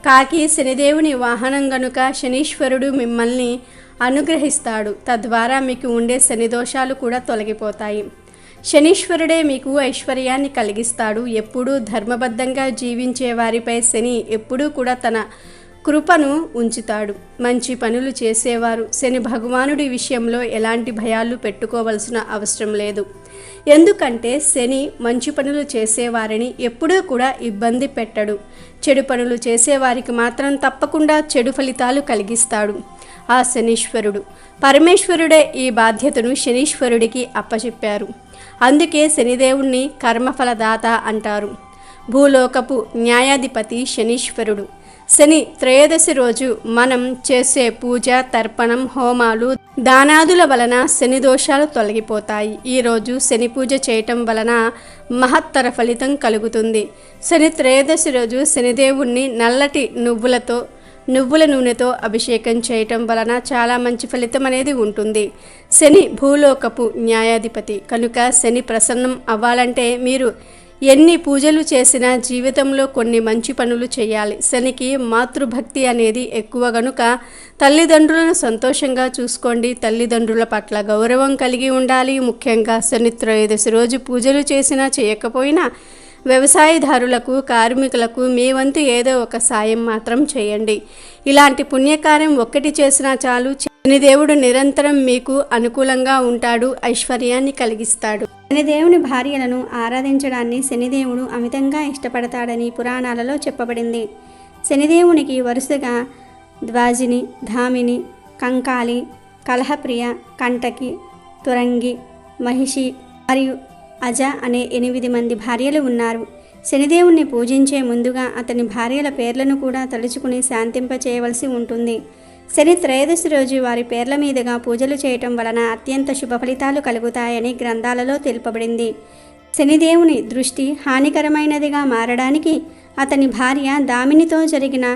కాకి శనిదేవుని వాహనం గనుక శనీశ్వరుడు మిమ్మల్ని అనుగ్రహిస్తాడు. తద్వారా మీకు ఉండే శని దోషాలు కూడా తొలగిపోతాయి. శనీశ్వరుడే మీకు ఐశ్వర్యాన్ని కలిగిస్తాడు. ఎప్పుడూ ధర్మబద్ధంగా జీవించే వారిపై శని ఎప్పుడూ కూడా తన కృపను ఉంచుతాడు. మంచి పనులు చేసేవారు శని భగవానుడి విషయంలో ఎలాంటి భయాలు పెట్టుకోవలసిన అవసరం లేదు. ఎందుకంటే శని మంచి పనులు చేసేవారిని ఎప్పుడూ కూడా ఇబ్బంది పెట్టడు. చెడు పనులు చేసేవారికి మాత్రం తప్పకుండా చెడు ఫలితాలు కలిగిస్తాడు. ఆ శనీశ్వరుడు పరమేశ్వరుడే ఈ బాధ్యతను శనీశ్వరుడికి అప్పచెప్పారు. అందుకే శనిదేవుణ్ణి కర్మఫలదాత అంటారు. భూలోకపు న్యాయాధిపతి శనీశ్వరుడు. శని త్రయోదశి రోజు మనం చేసే పూజ, తర్పణం, హోమాలు, దానాదుల వలన శని దోషాలు తొలగిపోతాయి. ఈరోజు శని పూజ చేయటం వలన మహత్తర ఫలితం కలుగుతుంది. శని త్రయోదశి రోజు శనిదేవుణ్ణి నల్లటి నువ్వుల నూనెతో అభిషేకం చేయటం వలన చాలా మంచి ఫలితం అనేది ఉంటుంది. శని భూలోకపు న్యాయాధిపతి కనుక శని ప్రసన్నం అవ్వాలంటే మీరు ఎన్ని పూజలు చేసినా జీవితంలో కొన్ని మంచి పనులు చేయాలి. శనికి మాతృభక్తి అనేది ఎక్కువ గనుక తల్లిదండ్రులను సంతోషంగా చూసుకోండి. తల్లిదండ్రుల పట్ల గౌరవం కలిగి ఉండాలి. ముఖ్యంగా శని త్రయోదశి రోజు పూజలు చేసినా చేయకపోయినా వ్యవసాయదారులకు, కార్మికులకు మీ వంతు ఏదో ఒక సాయం మాత్రం చేయండి. ఇలాంటి పుణ్యకార్యం ఒక్కటి చేసినా చాలు. శనిదేవుడు నిరంతరం మీకు అనుకూలంగా ఉంటాడు, ఐశ్వర్యాన్ని కలిగిస్తాడు. శనిదేవుని భార్యలను ఆరాధించడాన్ని శనిదేవుడు అమితంగా ఇష్టపడతాడని పురాణాలలో చెప్పబడింది. శనిదేవునికి వరుసగా ద్వాజిని, ధామిని, కంకాలి, కలహప్రియ, కంటకి, తురంగి, మహిషి మరియు అజ అనే 8 మంది భార్యలు ఉన్నారు. శనిదేవుణ్ణి పూజించే ముందుగా అతని భార్యల పేర్లను కూడా తలుచుకుని శాంతింపచేయవలసి ఉంటుంది. శని త్రయోదశి రోజు వారి పేర్ల మీదుగా పూజలు చేయటం వలన అత్యంత శుభ ఫలితాలు కలుగుతాయని గ్రంథాలలో తెలుపబడింది. శనిదేవుని దృష్టి హానికరమైనదిగా మారడానికి అతని భార్య దామినితో జరిగిన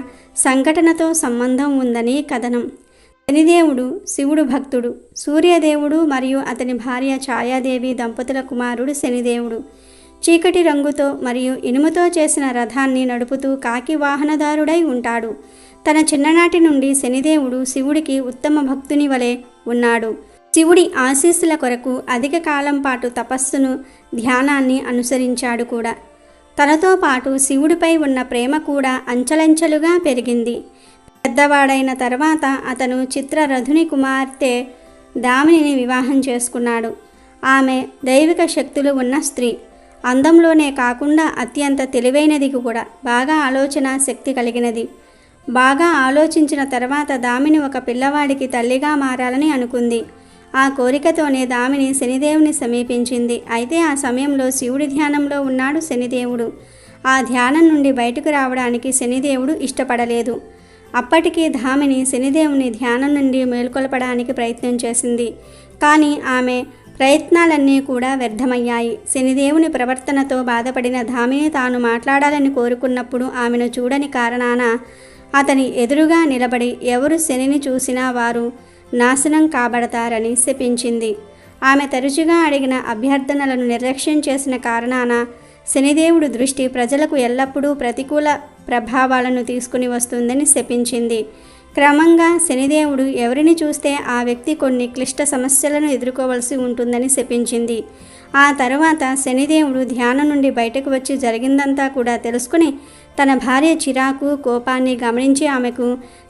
సంఘటనతో సంబంధం ఉందని కథనం. శనిదేవుడు శివుడు భక్తుడు. సూర్యదేవుడు మరియు అతని భార్య ఛాయాదేవి దంపతుల కుమారుడు శనిదేవుడు. చీకటి రంగుతో మరియు ఇనుముతో చేసిన రథాన్ని నడుపుతూ కాకి వాహనదారుడై ఉంటాడు. తన చిన్ననాటి నుండి శనిదేవుడు శివుడికి ఉత్తమ భక్తుని వలె ఉన్నాడు. శివుడి ఆశీస్సుల కొరకు అధిక కాలం పాటు తపస్సును, ధ్యానాన్ని అనుసరించాడు కూడా. తనతో పాటు శివుడిపై ఉన్న ప్రేమ కూడా అంచెలంచెలుగా పెరిగింది. పెద్దవాడైన తర్వాత అతను చిత్రరథుని కుమార్తె దామినిని వివాహం చేసుకున్నాడు. ఆమె దైవిక శక్తులు ఉన్న స్త్రీ. అందంలోనే కాకుండా అత్యంత తెలివైనది కూడా. బాగా ఆలోచన శక్తి కలిగినది. బాగా ఆలోచించిన తర్వాత దామిని ఒక పిల్లవాడికి తల్లిగా మారాలని అనుకుంది. ఆ కోరికతోనే దామిని శనిదేవుని సమీపించింది. అయితే ఆ సమయంలో శివుడి ధ్యానంలో ఉన్నాడు శనిదేవుడు. ఆ ధ్యానం నుండి బయటకు రావడానికి శనిదేవుడు ఇష్టపడలేదు. అప్పటికి దామిని శనిదేవుని ధ్యానం నుండి మేల్కొల్పడానికి ప్రయత్నం చేసింది. కానీ ఆమె ప్రయత్నాలన్నీ కూడా వ్యర్థమయ్యాయి. శనిదేవుని ప్రవర్తనతో బాధపడిన దామిని తాను మాట్లాడాలని కోరుకున్నప్పుడు ఆమెను చూడని కారణాన అతని ఎదురుగా నిలబడి ఎవరు శనిని చూసినా వారు నాశనం కాబడతారని శపించింది. ఆమె తరచుగా అడిగిన అభ్యర్థనలను నిర్లక్ష్యం చేసిన కారణాన శనిదేవుడు దృష్టి ప్రజలకు ఎల్లప్పుడూ ప్రతికూల ప్రభావాలను తీసుకుని వస్తుందని శపించింది. క్రమంగా శనిదేవుడు ఎవరిని చూస్తే ఆ వ్యక్తి కొన్ని క్లిష్ట సమస్యలను ఎదుర్కోవలసి ఉంటుందని శపించింది. ఆ తరువాత శనిదేవుడు ధ్యానం నుండి బయటకు వచ్చి జరిగిందంతా కూడా తెలుసుకుని తన భార్య చిరాకు కోపాన్ని గమనించి ఆమెకు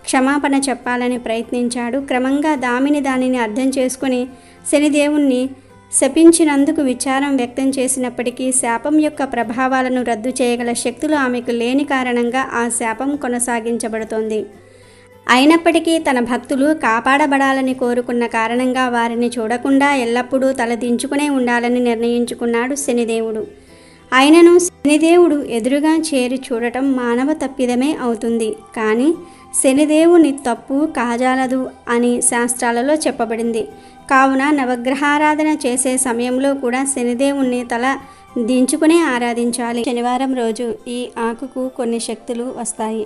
క్షమాపణ చెప్పాలని ప్రయత్నించాడు. క్రమంగా దానిని అర్థం చేసుకుని శనిదేవుణ్ణి శపించినందుకు విచారం వ్యక్తం చేసినప్పటికీ శాపం యొక్క ప్రభావాలను రద్దు చేయగల శక్తులు ఆమెకు లేని కారణంగా ఆ శాపం కొనసాగించబడుతోంది. అయినప్పటికీ తన భక్తులు కాపాడబడాలని కోరుకున్న కారణంగా వారిని చూడకుండా ఎల్లప్పుడూ తలదించుకునే ఉండాలని నిర్ణయించుకున్నాడు శనిదేవుడు. అయినను శనిదేవుడు ఎదురుగా చేరి చూడటం మానవ తప్పిదమే అవుతుంది. కానీ శనిదేవుని తప్పు కాజాలదు అని శాస్త్రాలలో చెప్పబడింది. కావున నవగ్రహారాధన చేసే సమయంలో కూడా శనిదేవుణ్ణి తల దించుకునే ఆరాధించాలి. శనివారం రోజు ఈ ఆకుకు కొన్ని శక్తులు వస్తాయి.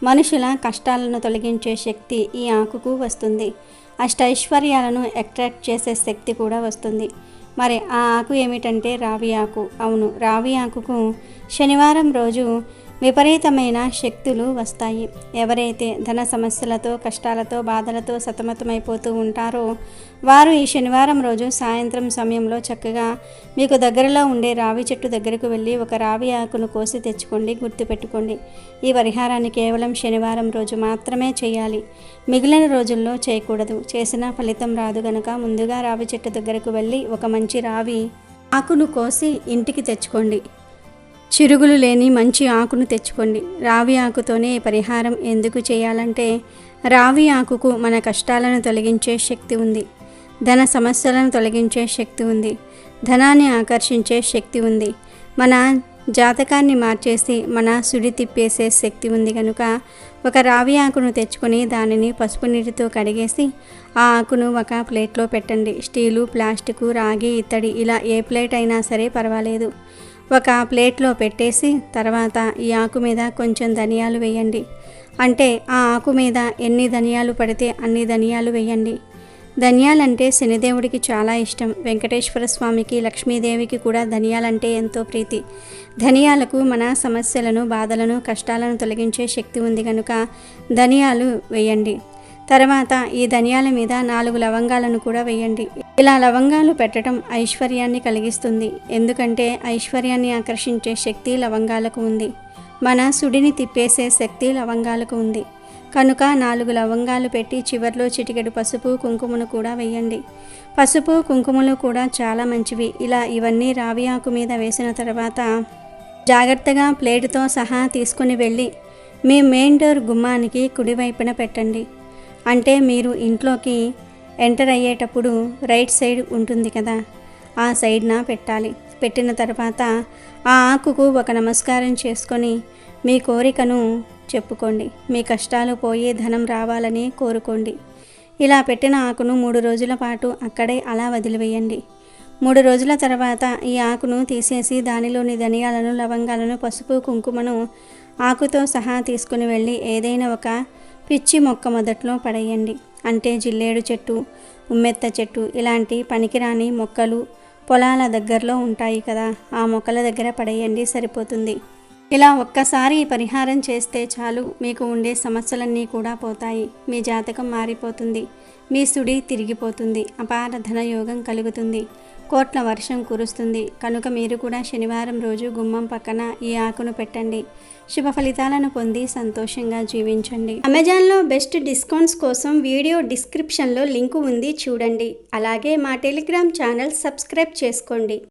మనుషుల కష్టాలను తొలగించే శక్తి ఈ ఆకుకు వస్తుంది. అష్టైశ్వర్యాలను అట్రాక్ట్ చేసే శక్తి కూడా వస్తుంది. మరి ఆ ఆకు ఏమిటంటే రావి ఆకు. అవును, రావి ఆకుకు శనివారం రోజు విపరీతమైన శక్తులు వస్తాయి. ఎవరైతే ధన సమస్యలతో కష్టాలతో బాధలతో సతమతమైపోతూ ఉంటారో వారు ఈ శనివారం రోజు సాయంత్రం సమయంలో చక్కగా మీకు దగ్గరలో ఉండే రావి చెట్టు దగ్గరకు వెళ్ళి ఒక రావి ఆకును కోసి తెచ్చుకోండి. గుర్తుపెట్టుకోండి, ఈ పరిహారాన్ని కేవలం శనివారం రోజు మాత్రమే చేయాలి. మిగిలిన రోజుల్లో చేయకూడదు. చేసినా ఫలితం రాదు గనుక ముందుగా రావి చెట్టు దగ్గరకు వెళ్ళి ఒక మంచి రావి ఆకును కోసి ఇంటికి తెచ్చుకోండి. చిరుగులు లేని మంచి ఆకును తెచ్చుకోండి. రావి ఆకుతోనే పరిహారం ఎందుకు చేయాలంటే రావి ఆకుకు మన కష్టాలను తొలగించే శక్తి ఉంది. ధన సమస్యలను తొలగించే శక్తి ఉంది. ధనాన్ని ఆకర్షించే శక్తి ఉంది. మన జాతకాన్ని మార్చేసి మన సుడి తిప్పేసే శక్తి ఉంది కనుక ఒక రావి ఆకును తెచ్చుకొని దానిని పసుపు నీటితో కడిగేసి ఆ ఆకును ఒక ప్లేట్లో పెట్టండి. స్టీలు, ప్లాస్టిక్, రాగి, ఇత్తడి ఇలా ఏ ప్లేట్ అయినా సరే పర్వాలేదు. ఒక ప్లేట్లో పెట్టేసి తర్వాత ఈ ఆకు మీద కొంచెం ధనియాలు వేయండి. అంటే ఆ ఆకు మీద ఎన్ని ధనియాలు పడితే అన్ని ధనియాలు వేయండి. ధనియాలంటే శనిదేవుడికి చాలా ఇష్టం. వెంకటేశ్వర స్వామికి, లక్ష్మీదేవికి కూడా ధనియాలంటే ఎంతో ప్రీతి. ధనియాలకు మన సమస్యలను, బాధలను, కష్టాలను తొలగించే శక్తి ఉంది కనుక ధనియాలు వేయండి. తర్వాత ఈ ధనియాల మీద 4 లవంగాలను కూడా వేయండి. ఇలా లవంగాలు పెట్టడం ఐశ్వర్యాన్ని కలిగిస్తుంది. ఎందుకంటే ఐశ్వర్యాన్ని ఆకర్షించే శక్తి లవంగాలకు ఉంది. మన సుడిని తిప్పేసే శక్తి లవంగాలకు ఉంది కనుక 4 లవంగాలు పెట్టి చివర్లో చిటికెడు పసుపు కుంకుమను కూడా వేయండి. పసుపు కుంకుమలు కూడా చాలా మంచివి. ఇలా ఇవన్నీ రావి ఆకు మీద వేసిన తర్వాత జాగ్రత్తగా ప్లేటుతో సహా తీసుకుని వెళ్ళి మీ మెయిన్ డోర్ గుమ్మానికి కుడివైపున పెట్టండి. అంటే మీరు ఇంట్లోకి ఎంటర్ అయ్యేటప్పుడు రైట్ సైడ్ ఉంటుంది కదా, ఆ సైడ్న పెట్టాలి. పెట్టిన తర్వాత ఆ ఆకుకు ఒక నమస్కారం చేసుకొని మీ కోరికను చెప్పుకోండి. మీ కష్టాలు పోయి ధనం రావాలని కోరుకోండి. ఇలా పెట్టిన ఆకును 3 రోజుల పాటు అక్కడే అలా వదిలివేయండి. 3 రోజుల తర్వాత ఈ ఆకును తీసేసి దానిలోని ధనియాలను, లవంగాలను, పసుపు కుంకుమను ఆకుతో సహా తీసుకుని వెళ్ళి ఏదైనా ఒక పిచ్చి మొక్క మొదట్లో పడేయండి. అంటే జిల్లేడు చెట్టు, ఉమ్మెత్త చెట్టు ఇలాంటి పనికిరాని మొక్కలు పొలాల దగ్గరలో ఉంటాయి కదా, ఆ మొక్కల దగ్గర పడేయండి, సరిపోతుంది. ఇలా ఒక్కసారి ఈ పరిహారం చేస్తే చాలు, మీకు ఉండే సమస్యలన్నీ కూడా పోతాయి. మీ జాతకం మారిపోతుంది. మీ సుడి తిరిగిపోతుంది. అపార ధనయోగం కలుగుతుంది. కోట్ల వర్షం కురుస్తుంది. కనుక మీరు కూడా శనివారం రోజు గుమ్మం పక్కన ఈ ఆకును పెట్టండి. శుభ ఫలితాలను పొంది సంతోషంగా జీవించండి. అమెజాన్లో బెస్ట్ డిస్కౌంట్స్ కోసం వీడియో డిస్క్రిప్షన్లో లింకు ఉంది, చూడండి. అలాగే మా టెలిగ్రామ్ ఛానల్ సబ్స్క్రైబ్ చేసుకోండి.